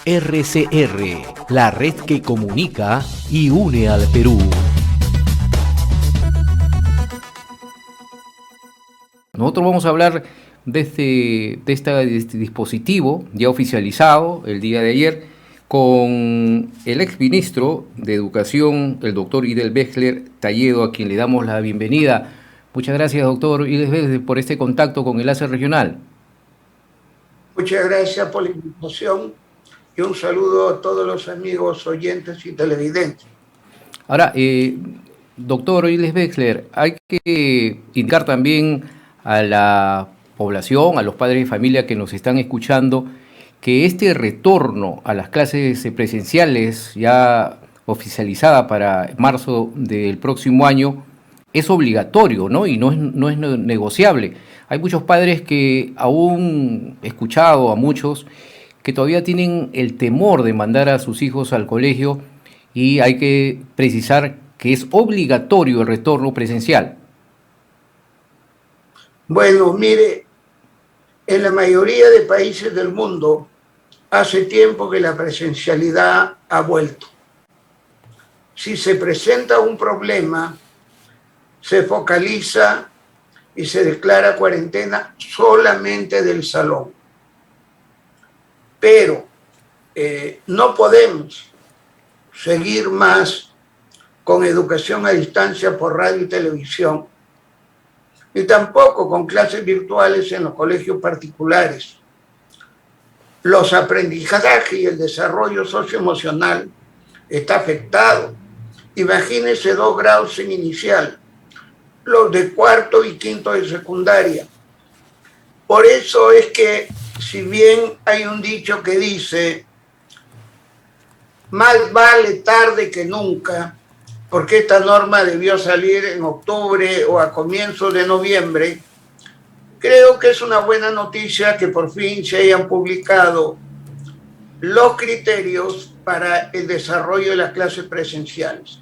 RCR, la red que comunica y une al Perú. Nosotros vamos a hablar de este dispositivo ya oficializado el día de ayer con el exministro de Educación, el doctor Idel Bexler Talledo, a quien le damos la bienvenida. Muchas gracias, doctor Idel Bexler, por este contacto con Enlace Regional. Muchas gracias por la invitación y un saludo a todos los amigos oyentes y televidentes. Ahora, doctor Idel Bexler, hay que indicar también a la población, a los padres de familia que nos están escuchando, que este retorno a las clases presenciales ya oficializada para marzo del próximo año es obligatorio, ¿no? Y no es negociable. Hay muchos padres que aún he escuchado a muchos que todavía tienen el temor de mandar a sus hijos al colegio y hay que precisar que es obligatorio el retorno presencial. Bueno, mire, en la mayoría de países del mundo hace tiempo que la presencialidad ha vuelto. Si se presenta un problema, se focaliza y se declara cuarentena solamente del salón. Pero no podemos seguir más con educación a distancia por radio y televisión, ni tampoco con clases virtuales en los colegios particulares. Los aprendizajes y el desarrollo socioemocional está afectado. Imagínense 2 grados en inicial, los de cuarto y quinto de secundaria. Por eso es que, si bien hay un dicho que dice, más vale tarde que nunca, porque esta norma debió salir en octubre o a comienzos de noviembre, creo que es una buena noticia que por fin se hayan publicado los criterios para el desarrollo de las clases presenciales.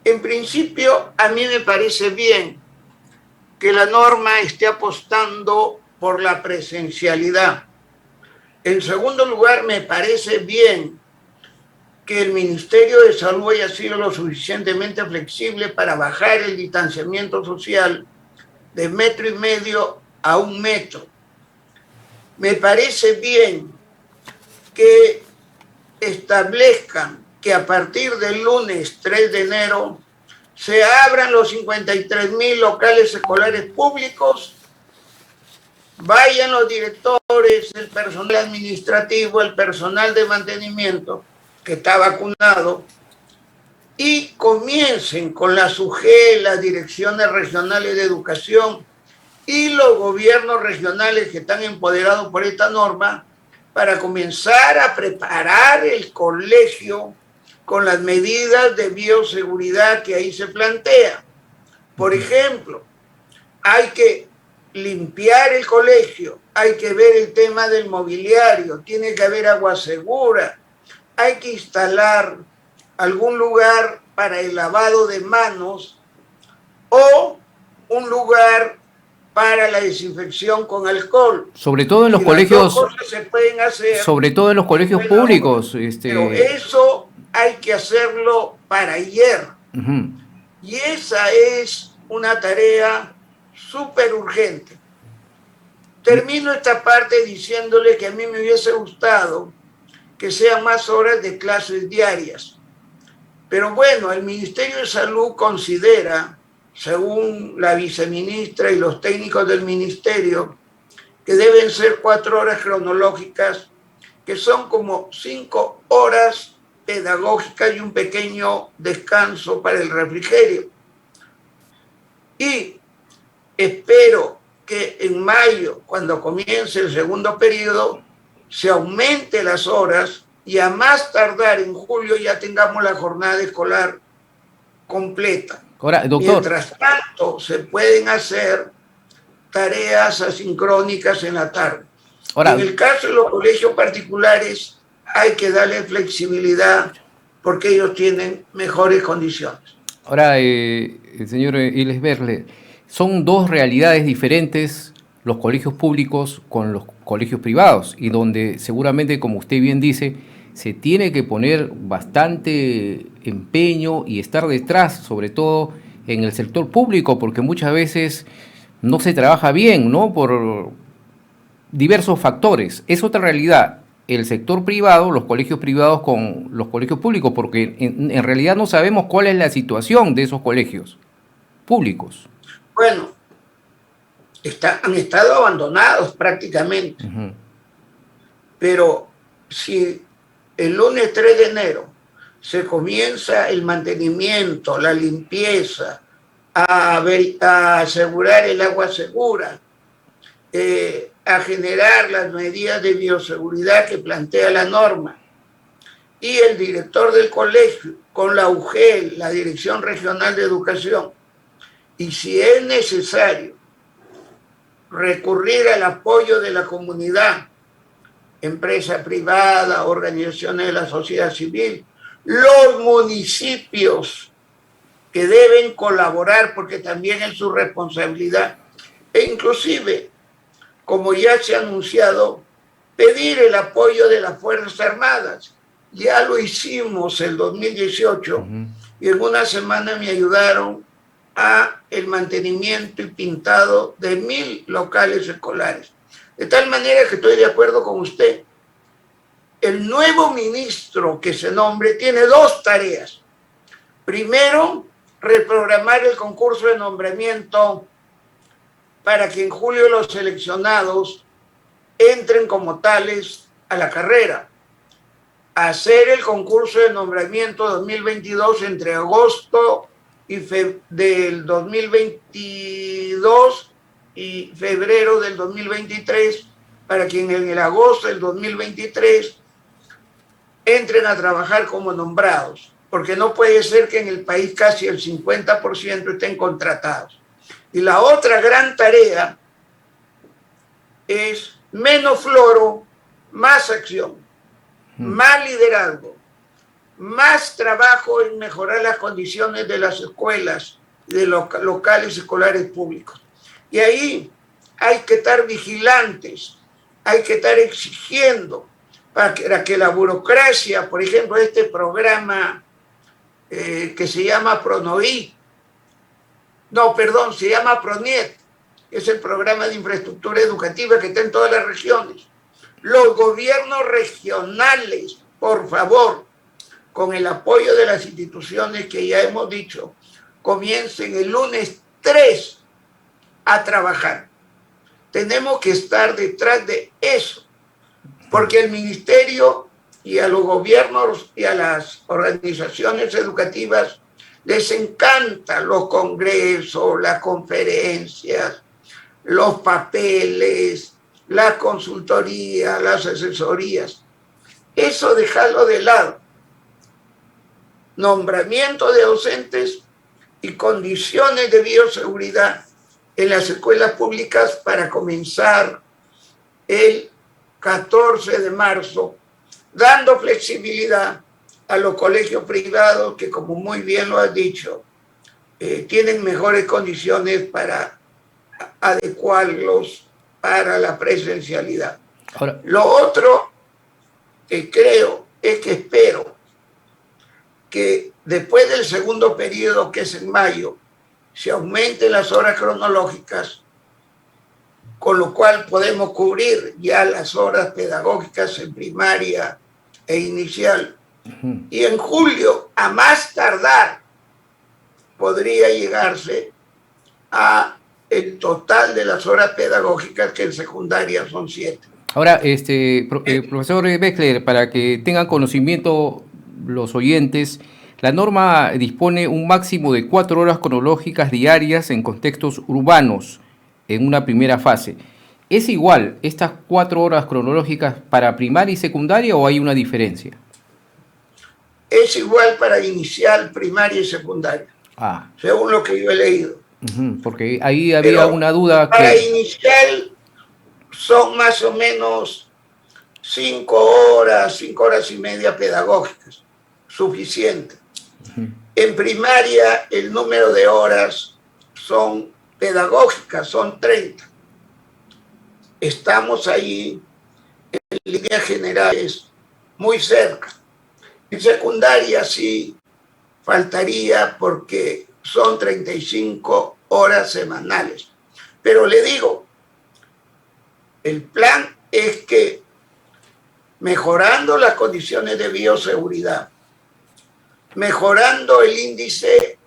En principio, a mí me parece bien que la norma esté apostando por la presencialidad. En segundo lugar, me parece bien que el Ministerio de Salud haya sido lo suficientemente flexible para bajar el distanciamiento social de 1,5 metros a 1 metro. Me parece bien que establezcan que a partir del lunes 3 de enero se abran los 53,000 locales escolares públicos, vayan los directores, el personal administrativo, el personal de mantenimiento que está vacunado y comiencen con la SUGE, las direcciones regionales de educación y los gobiernos regionales que están empoderados por esta norma para comenzar a preparar el colegio con las medidas de bioseguridad que ahí se plantea. Por ejemplo, hay que limpiar el colegio, hay que ver el tema del mobiliario, tiene que haber agua segura, hay que instalar algún lugar para el lavado de manos o un lugar para la desinfección con alcohol. Sobre todo en los colegios, se pueden hacer, sobre todo en los colegios públicos. Pero eso hay que hacerlo para ayer. Y esa es una tarea súper urgente. Termino esta parte diciéndole que a mí me hubiese gustado que sean más horas de clases diarias. Pero bueno, el Ministerio de Salud considera, según la viceministra y los técnicos del ministerio, que deben ser 4 horas cronológicas, que son como 5 horas pedagógicas y un pequeño descanso para el refrigerio. Y espero que en mayo, cuando comience el segundo periodo, se aumente las horas y a más tardar en julio ya tengamos la jornada escolar completa. Ahora, doctor, mientras tanto, se pueden hacer tareas asincrónicas en la tarde. Ahora, en el caso de los colegios particulares, hay que darle flexibilidad porque ellos tienen mejores condiciones. Ahora, señor Idel Bexler, son 2 realidades diferentes los colegios públicos con los colegios privados y donde seguramente, como usted bien dice, se tiene que poner bastante empeño y estar detrás, sobre todo en el sector público, porque muchas veces no se trabaja bien, ¿no? Por diversos factores. Es otra realidad el sector privado, los colegios privados con los colegios públicos, porque en realidad no sabemos cuál es la situación de esos colegios públicos. Bueno, han estado abandonados prácticamente, pero si el lunes 3 de enero se comienza el mantenimiento, la limpieza, a asegurar el agua segura, a generar las medidas de bioseguridad que plantea la norma, y el director del colegio con la UGEL, la Dirección Regional de Educación, y si es necesario recurrir al apoyo de la comunidad, empresa privada, organizaciones de la sociedad civil, los municipios que deben colaborar porque también es su responsabilidad, e inclusive, como ya se ha anunciado, pedir el apoyo de las Fuerzas Armadas. Ya lo hicimos el 2018 y en una semana me ayudaron a el mantenimiento y pintado de 1000 locales escolares. De tal manera que estoy de acuerdo con usted. El nuevo ministro que se nombre tiene dos tareas. Primero, reprogramar el concurso de nombramiento para que en julio los seleccionados entren como tales a la carrera. Hacer el concurso de nombramiento 2022 entre agosto del 2022 y febrero del 2023, para que en el agosto del 2023 entren a trabajar como nombrados, porque no puede ser que en el país casi el 50% estén contratados. Y la otra gran tarea es menos floro, más acción, más liderazgo, más trabajo en mejorar las condiciones de las escuelas y de los locales escolares públicos. Y ahí hay que estar vigilantes, hay que estar exigiendo para que la burocracia, por ejemplo, este programa que se llama PRONOI, se llama PRONIET, es el programa de infraestructura educativa que está en todas las regiones. Los gobiernos regionales, por favor, con el apoyo de las instituciones que ya hemos dicho, comiencen el lunes 3 a trabajar. Tenemos que estar detrás de eso, porque el ministerio y a los gobiernos y a las organizaciones educativas les encantan los congresos, las conferencias, los papeles, la consultoría, las asesorías. Eso dejarlo de lado. Nombramiento de docentes y condiciones de bioseguridad en las escuelas públicas para comenzar el 14 de marzo, dando flexibilidad a los colegios privados que, como muy bien lo has dicho, tienen mejores condiciones para adecuarlos para la presencialidad. Ahora, lo otro que creo es que espero que después del segundo periodo, que es en mayo, se aumenten las horas cronológicas, con lo cual podemos cubrir ya las horas pedagógicas en primaria e inicial. Y en julio, a más tardar, podría llegarse a el total de las horas pedagógicas, que en secundaria son 7. Ahora, profesor Wexler, para que tengan conocimiento los oyentes, la norma dispone un máximo de 4 horas cronológicas diarias en contextos urbanos en una primera fase. ¿Es igual estas 4 horas cronológicas para primaria y secundaria o hay una diferencia? Es igual para inicial, primaria y secundaria, según lo que yo he leído. Porque ahí había una duda. Para inicial son más o menos 5 horas y media pedagógicas, suficiente. En primaria el número de horas son pedagógicas, son 30. estamos ahí en líneas generales muy cerca. En secundaria sí faltaría porque son 35 horas semanales. Pero le digo, el plan es que mejorando las condiciones de bioseguridad, mejorando el índice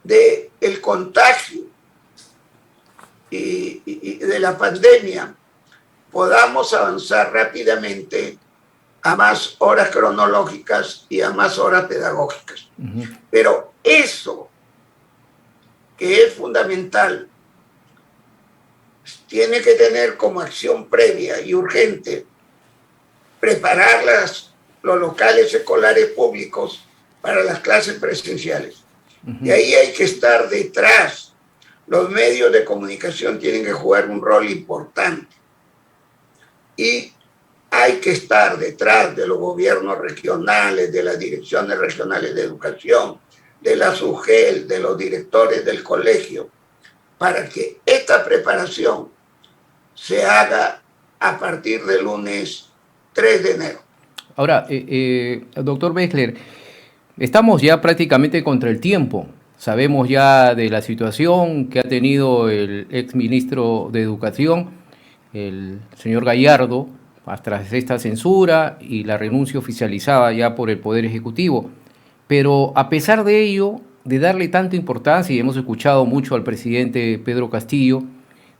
del contagio y de la pandemia, podamos avanzar rápidamente a más horas cronológicas y a más horas pedagógicas. Pero eso, que es fundamental, tiene que tener como acción previa y urgente preparar los locales escolares públicos para las clases presenciales. Y ahí hay que estar detrás. Los medios de comunicación tienen que jugar un rol importante. Y hay que estar detrás de los gobiernos regionales, de las direcciones regionales de educación, de la SUGEL, de los directores del colegio, para que esta preparación se haga a partir del lunes 3 de enero. Ahora, doctor Bexler, estamos ya prácticamente contra el tiempo. Sabemos ya de la situación que ha tenido el exministro de Educación, el señor Gallardo, tras esta censura y la renuncia oficializada ya por el Poder Ejecutivo. Pero a pesar de ello, de darle tanta importancia, y hemos escuchado mucho al presidente Pedro Castillo,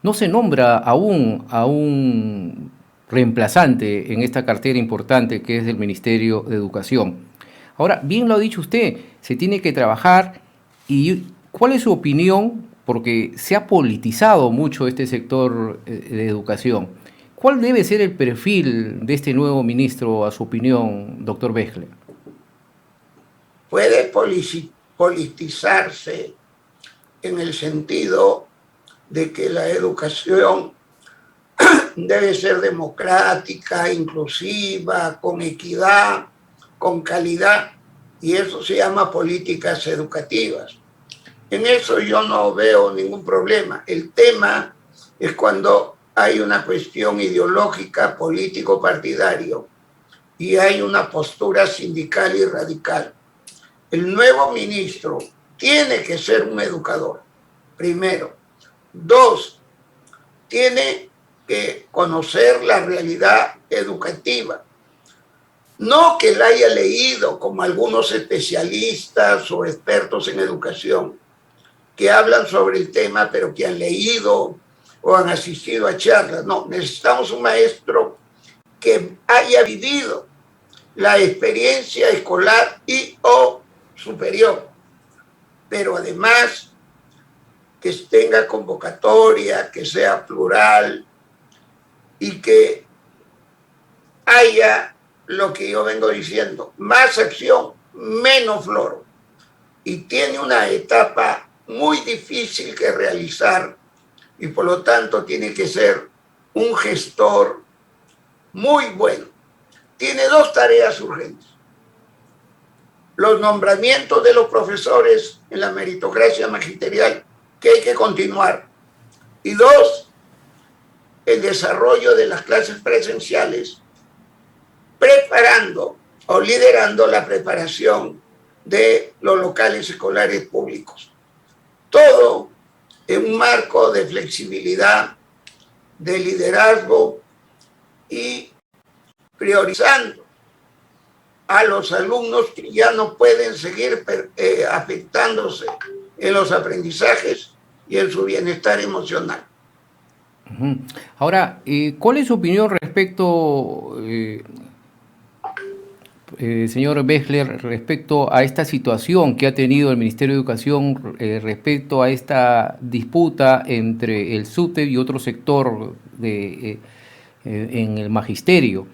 no se nombra aún a un reemplazante en esta cartera importante que es del Ministerio de Educación. Ahora, bien lo ha dicho usted, se tiene que trabajar. ¿Y cuál es su opinión? Porque se ha politizado mucho este sector de educación. ¿Cuál debe ser el perfil de este nuevo ministro, a su opinión, doctor Bexler? Puede politizarse en el sentido de que la educación debe ser democrática, inclusiva, con equidad, con calidad, y eso se llama políticas educativas. En eso yo no veo ningún problema. El tema es cuando hay una cuestión ideológica, político-partidario, y hay una postura sindical y radical. El nuevo ministro tiene que ser un educador, primero. Dos, tiene que conocer la realidad educativa. No que la haya leído como algunos especialistas o expertos en educación que hablan sobre el tema, pero que han leído o han asistido a charlas. No, necesitamos un maestro que haya vivido la experiencia escolar y o superior, pero además que tenga convocatoria, que sea plural y que haya lo que yo vengo diciendo, más acción, menos floro. Y tiene una etapa muy difícil que realizar y por lo tanto tiene que ser un gestor muy bueno. Tiene dos tareas urgentes: los nombramientos de los profesores en la meritocracia magisterial, que hay que continuar, y dos, el desarrollo de las clases presenciales, preparando o liderando la preparación de los locales escolares públicos. Todo en un marco de flexibilidad, de liderazgo y priorizando a los alumnos que ya no pueden seguir afectándose en los aprendizajes y en su bienestar emocional. Ahora, ¿cuál es su opinión respecto, señor Bexler, respecto a esta situación que ha tenido el Ministerio de Educación respecto a esta disputa entre el SUTEP y otro sector en el magisterio?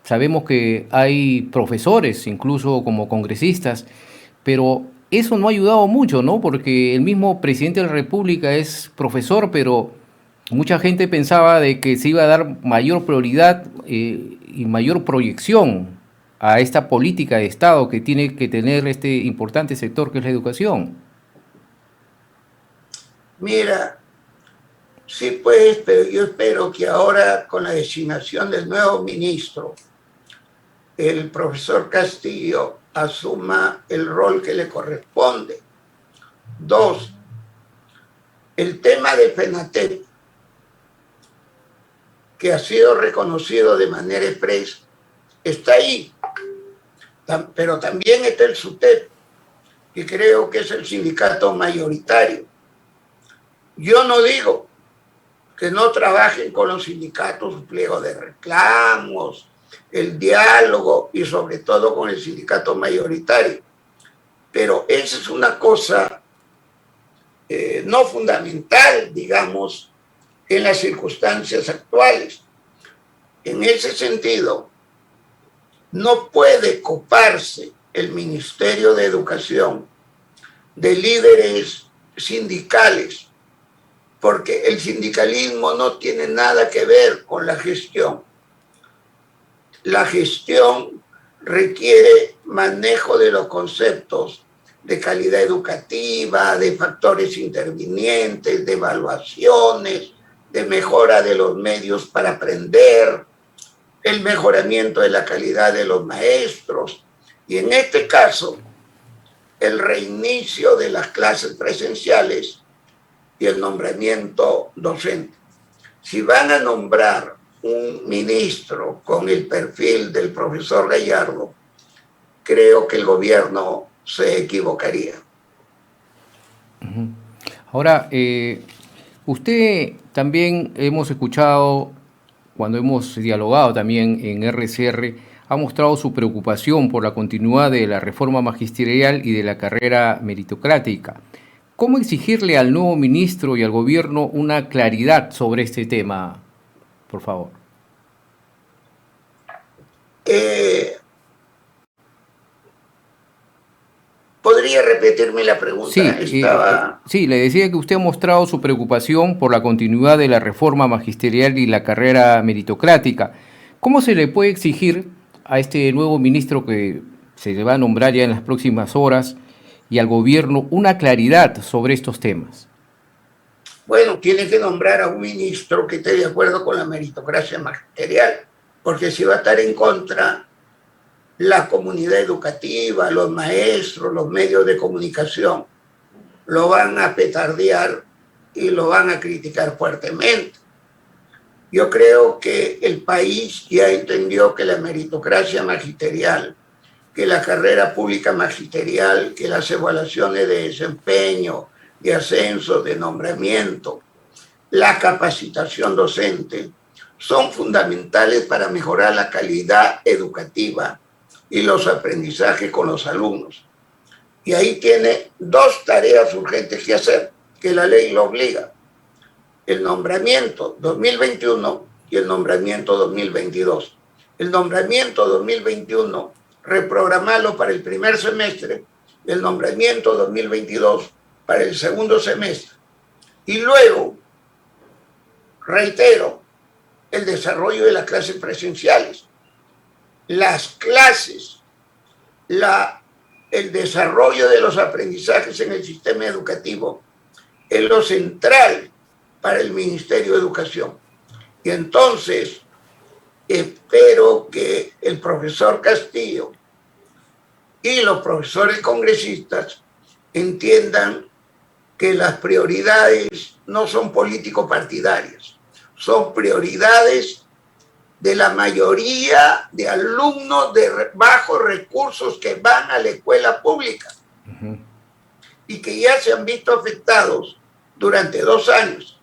Sabemos que hay profesores, incluso como congresistas, pero eso no ha ayudado mucho, ¿no? Porque el mismo presidente de la República es profesor, pero mucha gente pensaba de que se iba a dar mayor prioridad y mayor proyección a esta política de Estado que tiene que tener este importante sector que es la educación. Mira, Sí, pues, pero yo espero que ahora con la designación del nuevo ministro, el profesor Castillo asuma el rol que le corresponde. Dos, el tema de FENATEP, que ha sido reconocido de manera expresa, está ahí, pero también está el SUTEP, que creo que es el sindicato mayoritario. Yo no digo que no trabajen con los sindicatos, su pliego de reclamos, el diálogo y sobre todo con el sindicato mayoritario. Pero esa es una cosa no fundamental, digamos, en las circunstancias actuales. En ese sentido, no puede coparse el Ministerio de Educación de líderes sindicales, porque el sindicalismo no tiene nada que ver con la gestión. La gestión requiere manejo de los conceptos de calidad educativa, de factores intervinientes, de evaluaciones, de mejora de los medios para aprender, el mejoramiento de la calidad de los maestros y en este caso el reinicio de las clases presenciales y el nombramiento docente. Si van a nombrar un ministro con el perfil del profesor Gallardo, creo que el gobierno se equivocaría. Ahora, usted también hemos escuchado, cuando hemos dialogado también en RCR, ha mostrado su preocupación por la continuidad de la reforma magisterial y de la carrera meritocrática. ¿Cómo exigirle al nuevo ministro y al gobierno una claridad sobre este tema, por favor? ¿Podría repetirme la pregunta? Sí, sí, le decía que usted ha mostrado su preocupación por la continuidad de la reforma magisterial y la carrera meritocrática. ¿Cómo se le puede exigir a este nuevo ministro que se le va a nombrar ya en las próximas horas y al gobierno una claridad sobre estos temas? Bueno, tiene que nombrar a un ministro que esté de acuerdo con la meritocracia magisterial, porque si va a estar en contra, la comunidad educativa, los maestros, los medios de comunicación, lo van a petardear y lo van a criticar fuertemente. Yo creo que el país ya entendió que la meritocracia magisterial, que la carrera pública magisterial, que las evaluaciones de desempeño, de ascenso, de nombramiento, la capacitación docente, son fundamentales para mejorar la calidad educativa y los aprendizajes con los alumnos. Y ahí tiene dos tareas urgentes que hacer, que la ley lo obliga. El nombramiento 2021 y el nombramiento 2022. El nombramiento 2021, reprogramarlo para el primer semestre, el nombramiento 2022 para el segundo semestre. Y luego, reitero, el desarrollo de las clases presenciales. Las clases, el desarrollo de los aprendizajes en el sistema educativo es lo central para el Ministerio de Educación. Y entonces espero que el profesor Castillo y los profesores congresistas entiendan que las prioridades no son político-partidarias, son prioridades de la mayoría de alumnos de bajos recursos que van a la escuela pública y que ya se han visto afectados durante 2 años.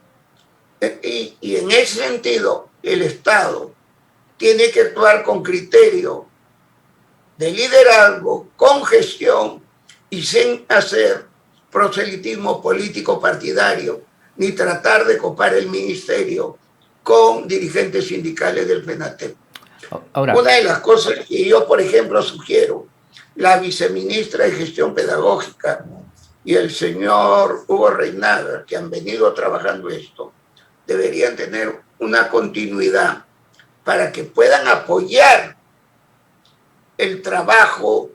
Y en ese sentido, el Estado tiene que actuar con criterio de liderazgo, con gestión y sin hacer proselitismo político partidario, ni tratar de copar el ministerio con dirigentes sindicales del FENATEP. Ahora, una de las cosas que yo, por ejemplo, sugiero, la viceministra de Gestión Pedagógica y el señor Hugo Reinaga, que han venido trabajando esto, deberían tener una continuidad para que puedan apoyar el trabajo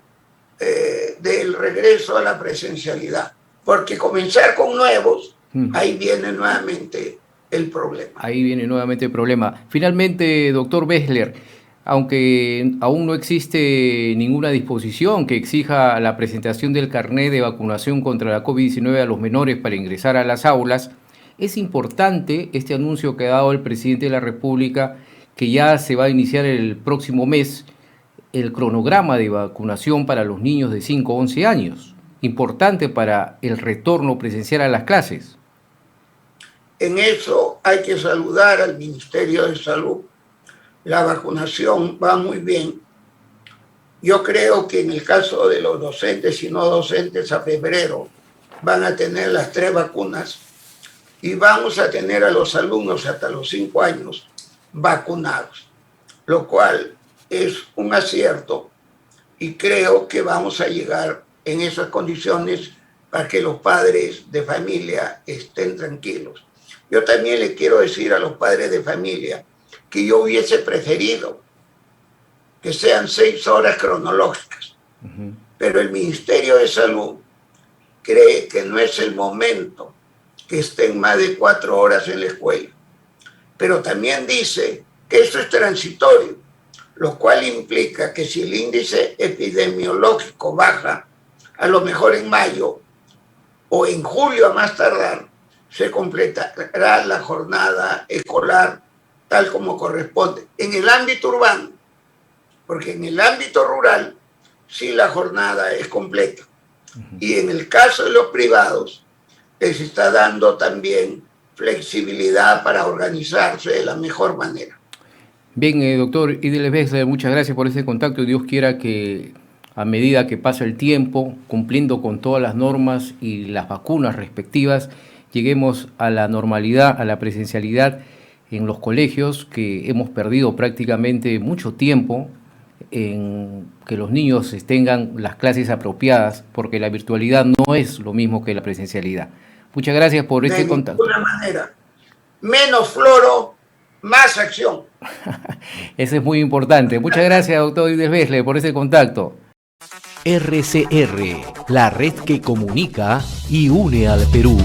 del regreso a la presencialidad. Porque comenzar con nuevos, ahí viene nuevamente el problema. Ahí viene nuevamente el problema. Finalmente, doctor Bessler, aunque aún no existe ninguna disposición que exija la presentación del carnet de vacunación contra la COVID-19 a los menores para ingresar a las aulas, es importante este anuncio que ha dado el presidente de la República, que ya se va a iniciar el próximo mes el cronograma de vacunación para los niños de 5 a 11 años, importante para el retorno presencial a las clases. En eso hay que saludar al Ministerio de Salud. La vacunación va muy bien. Yo creo que en el caso de los docentes y no docentes, a febrero van a tener las 3 vacunas y vamos a tener a los alumnos hasta los 5 años vacunados, lo cual es un acierto y creo que vamos a llegar en esas condiciones para que los padres de familia estén tranquilos. Yo también le quiero decir a los padres de familia que yo hubiese preferido que sean 6 horas cronológicas, pero el Ministerio de Salud cree que no es el momento que estén más de 4 horas en la escuela, pero también dice que eso es transitorio, lo cual implica que si el índice epidemiológico baja, a lo mejor en mayo o en julio a más tardar, se completará la jornada escolar tal como corresponde. En el ámbito urbano, porque en el ámbito rural sí la jornada es completa. Y en el caso de los privados, les está dando también flexibilidad para organizarse de la mejor manera. Bien, doctor Idiles Bessler, muchas gracias por este contacto. Dios quiera que a medida que pasa el tiempo, cumpliendo con todas las normas y las vacunas respectivas, lleguemos a la normalidad, a la presencialidad en los colegios, que hemos perdido prácticamente mucho tiempo en que los niños tengan las clases apropiadas, porque la virtualidad no es lo mismo que la presencialidad. Muchas gracias por este contacto. De ninguna manera. Menos floro, más acción. Eso es muy importante. Muchas gracias, doctor Idiles Bessler, por ese contacto. RCR, la red que comunica y une al Perú.